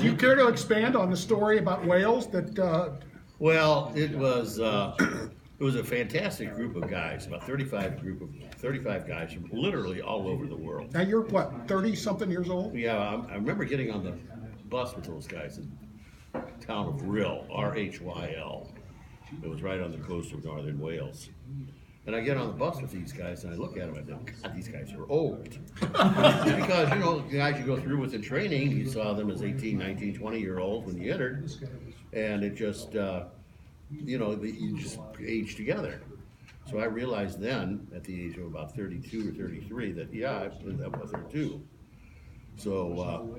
you care to expand on the story about Wales that? Well, it was a fantastic group of guys, about 35 guys from literally all over the world. Now you're what, 30-something years old? Yeah, I remember getting on the bus with those guys in the town of Rhyl, R-H-Y-L. It was right on the coast of northern Wales. And I get on the bus with these guys and I look at them and I think, God, these guys are old. Because, you know, the guys you go through with the training, you saw them as 18, 19, 20-year-olds when you entered. And it just, you know, you just age together. So I realized then, at the age of about 32 or 33, that, yeah, I've been up with her too. So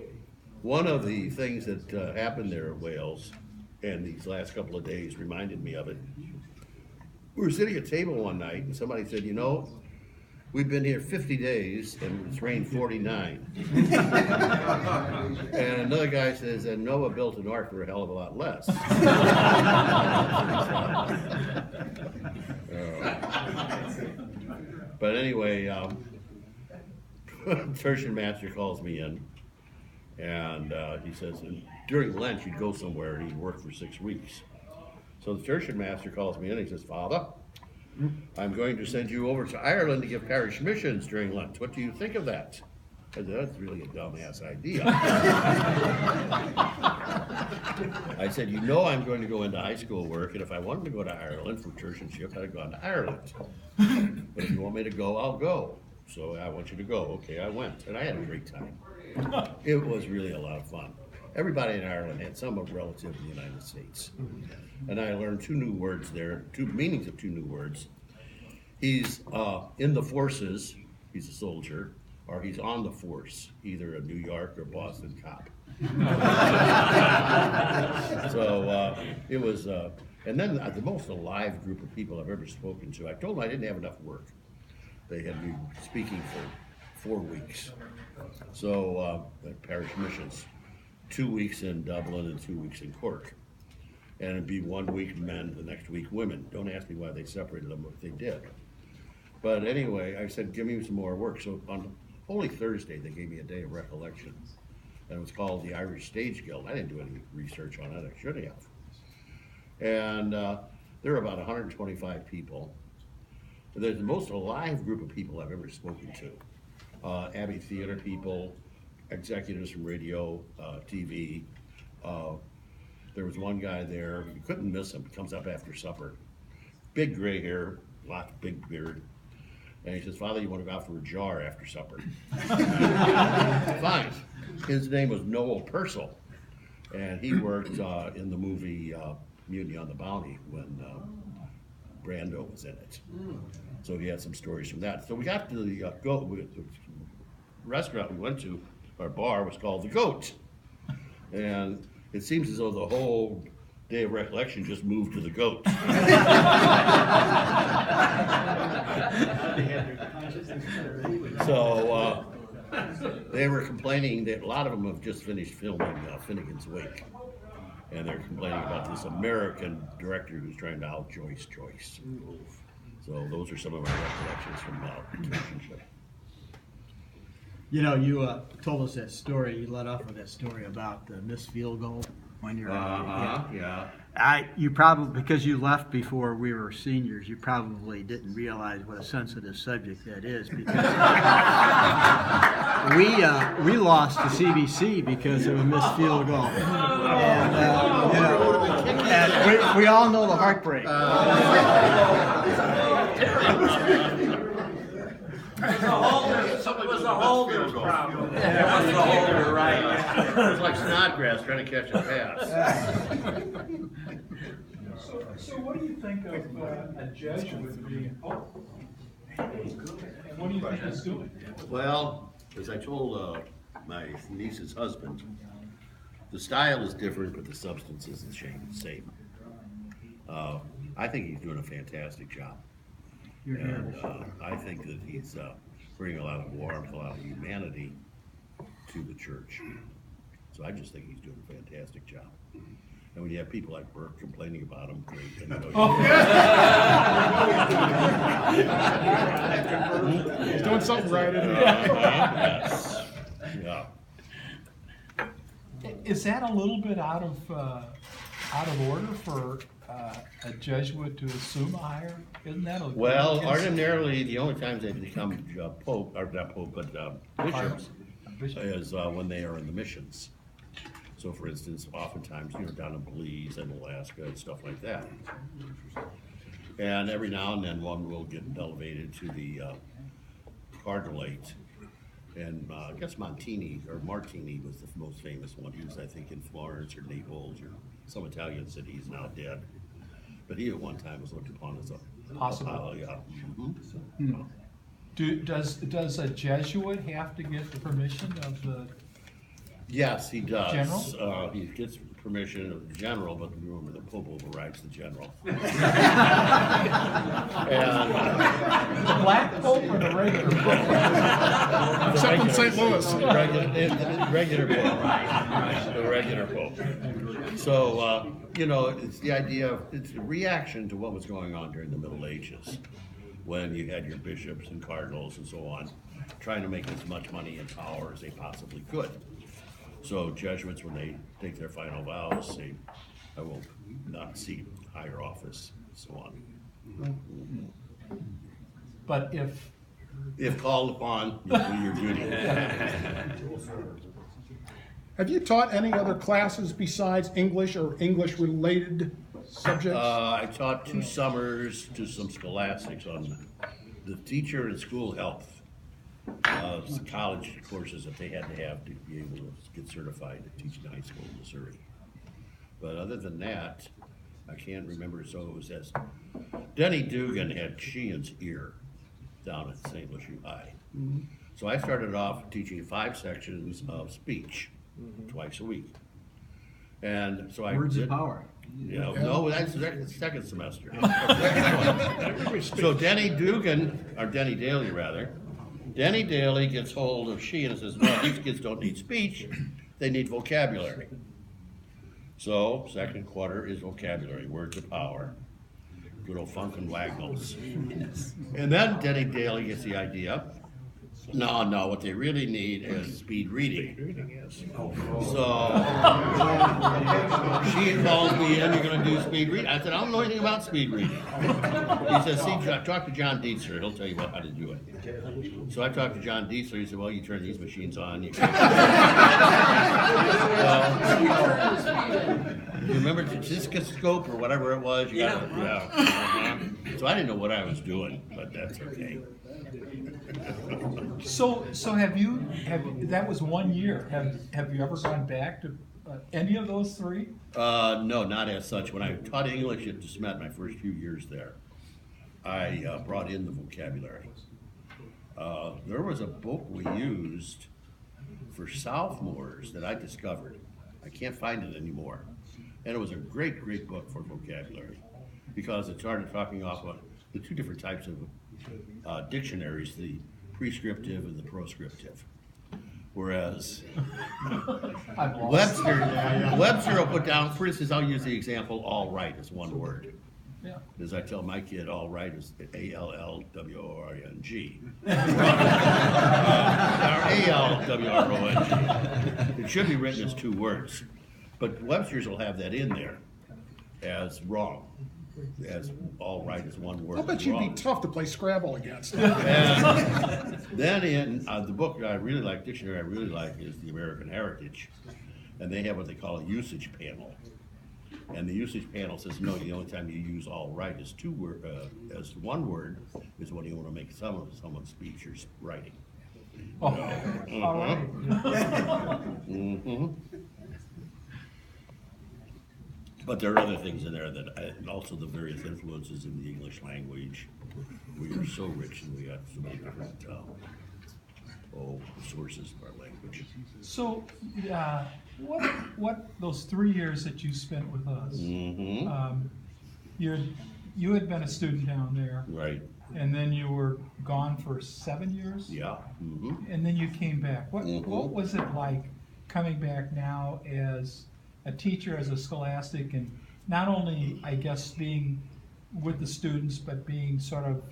one of the things that happened there at Wales, and these last couple of days reminded me of it. We were sitting at a table one night, and somebody said, you know, we've been here 50 days, and it's rained 49. And another guy says, and Noah built an ark for a hell of a lot less. But anyway, Tertian Master calls me in, and he says, during Lent, you'd go somewhere and he'd work for 6 weeks. So the Tertian Master calls me in and he says, Father, I'm going to send you over to Ireland to give parish missions during Lent. What do you think of that? I said, that's really a dumbass idea. I said, you know I'm going to go into high school work, and if I wanted to go to Ireland for tertianship, I'd have gone to Ireland. But if you want me to go, I'll go. So I want you to go. Okay, I went, and I had a great time. It was really a lot of fun. Everybody in Ireland had some relative in the United States. And I learned 2 new words there, 2 meanings of 2 new words. He's in the forces, he's a soldier, or he's on the force, either a New York or Boston cop. So it was, and then the most alive group of people I've ever spoken to. I told them I didn't have enough work. They had me speaking for 4 weeks. So at parish missions, 2 weeks in Dublin and 2 weeks in Cork. And it'd be 1 week men, the next week women. Don't ask me why they separated them, but they did. But anyway, I said, give me some more work. So on Holy Thursday, they gave me a day of recollection. And it was called the Irish Stage Guild. I didn't do any research on it, I should have. And there were about 125 people. They're the most alive group of people I've ever spoken to. Abbey Theater people, executives from radio, TV. There was one guy there, you couldn't miss him. He comes up after supper. Big gray hair, big beard. And he says, Father, you want to go out for a jar after supper? Fine. His name was Noel Purcell. And he worked in the movie Mutiny on the Bounty when Brando was in it. So he had some stories from that. So we got to the restaurant we went to, our bar was called The Goat. And it seems as though the whole day of recollection just moved to The Goat. So they were complaining that a lot of them have just finished filming Finnegan's Wake. And they're complaining about this American director who's trying to out Joyce. So those are some of my recollections from relationship. You know, you told us that story, you let off with that story about the missed field goal when you're yeah. You probably, because you left before we were seniors, you probably didn't realize what a sensitive subject that is, because we lost to CBC because of a missed field goal. And, you know, and we all know the heartbreak. It was a holder problem. Yeah, it was a holder, right. It was like Snodgrass trying to catch a pass. So what do you think of a Jesuit being a pope? And what do you think he's doing? Well, as I told my niece's husband, the style is different, but the substance is the same. I think he's doing a fantastic job. And I think that he's bringing a lot of warmth, a lot of humanity to the church. So I just think he's doing a fantastic job. And when you have people like Burke complaining about him, he's doing something right, isn't he? Yes. Yeah. is that a little bit out of order for a Jesuit to assume a higher? Isn't that a? Well, against- ordinarily, the only times they become pope, or not pope, but bishops, Bishop. is when they are in the missions. So for instance, oftentimes, down in Belize and Alaska and stuff like that. And every now and then one will get elevated to the cardinalate. And I guess Martini was the most famous one. He was, I think, in Florence or Naples or some Italian city. He's now dead. But he at one time was looked upon as a Possible. yeah. Does a Jesuit have to get the permission of the? Yes, he does. General? He gets permission of the general, but remember the Pope overrides the general. And The black pope or the regular pope? Except in St. Louis. The regular pope. The regular pope. So, it's the idea of, it's a reaction to what was going on during the Middle Ages, when you had your bishops and cardinals and so on, trying to make as much money and power as they possibly could. So Jesuits, when they take their final vows, say, I will not seek higher office, and so on. But if Called upon, you do your duty. Have you taught any other classes besides English or English-related subjects? I taught 2 summers to some scholastics on the teacher and school health. College courses that they had to have to be able to get certified to teach in high school in Missouri. But other than that, I can't remember. So it was as Denny Dugan had Sheehan's ear down at St. Louis High. So I started off teaching 5 sections of speech twice a week. And so I Words did, of power. no, that's the second semester. So Denny Dugan, or Denny Daly rather, Denny Daly gets hold of Sheehan and says, well, these kids don't need speech, they need vocabulary. So, second quarter is vocabulary, words of power. Good old Funk and Wagnalls. And then Denny Daly gets the idea, no, what they really need is speed reading. So, she calls me in, you're gonna do speed reading. I said, I don't know anything about speed reading. He says, see, talk to John Dietzler, he'll tell you how to do it. So I talked to John Dietzler, he said, well, you turn these machines on. You remember the discoscope or whatever it was? Yeah. So I didn't know what I was doing, but that's okay. so that was 1 year. Have you ever gone back to any of those 3? No, not as such. When I taught English at DeSmet, my first few years there, I brought in the vocabulary. There was a book we used for sophomores that I discovered. I can't find it anymore. And it was a great, great book for vocabulary because it started talking off of the 2 different types of dictionaries, the prescriptive and the proscriptive. Whereas Webster will put down, for instance, I'll use the example, all right as one word. Yeah. As I tell my kid, all right is A-L-L-W-O-R-N-G. Or A-L-W-R-O-N-G. It should be written as 2 words. But Webster's will have that in there as wrong. As all right as one word. I'll bet you'd be wrong. tough to play Scrabble against. And then in the book that I really like, dictionary I really like, is the American Heritage. And they have what they call a usage panel. And the usage panel says, no, the only time you use all right is as one word is when you want to make someone's speech or writing. Oh, all right. But there are other things in there that, and also the various influences in the English language. We are so rich and we got so many different sources of our language. So, what those 3 years that you spent with us? You had been a student down there, Right. and then you were gone for 7 years. Yeah. And then you came back. What was it like coming back now as a teacher, as a scholastic, and not only, I guess, being with the students, but being sort of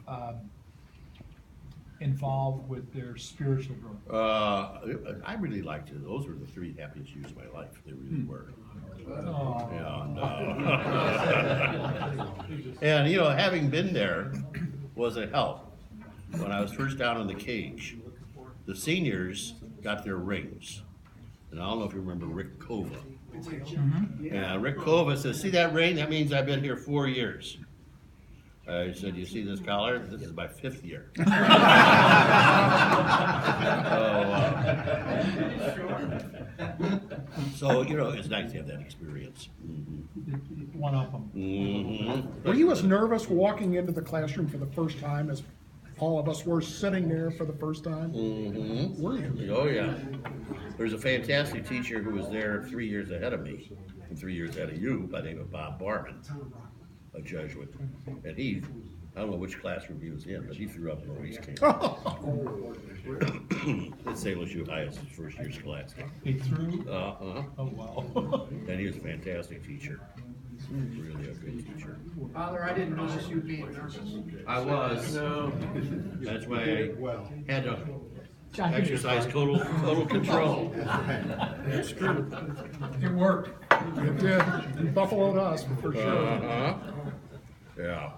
involved with their spiritual growth? I really liked it. Those were the 3 happiest years of my life. They really were. Oh, And you know, having been there was a help. When I was first down in the cage, the seniors got their rings. And I don't know if you remember Rick Kova. And Rick Kova says, "See that ring? That means I've been here 4 years." I said, "You see this collar? This is my 5th year." So, you know, it's nice to have that experience. one of them. Were you as nervous walking into the classroom for the first time as all of us were sitting there for the first time? Were you? Oh, yeah. There's a fantastic teacher who was there 3 years ahead of me, and 3 years ahead of you, by the name of Bob Barman, a Jesuit. And he, I don't know which classroom he was in, but he threw up when he came. At SLUH High as his first year scholastic. He threw, Oh, wow. and he was a fantastic teacher. Really a good teacher. Father, I didn't notice you being nervous. I was. That's why I had to exercise total control. It's true. It worked. It did. You buffaloed us for sure. Yeah.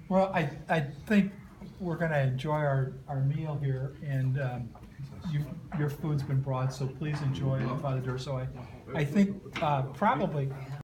Well, I think we're gonna enjoy our meal here, and your food's been brought, so please enjoy it, Father Durso. I think probably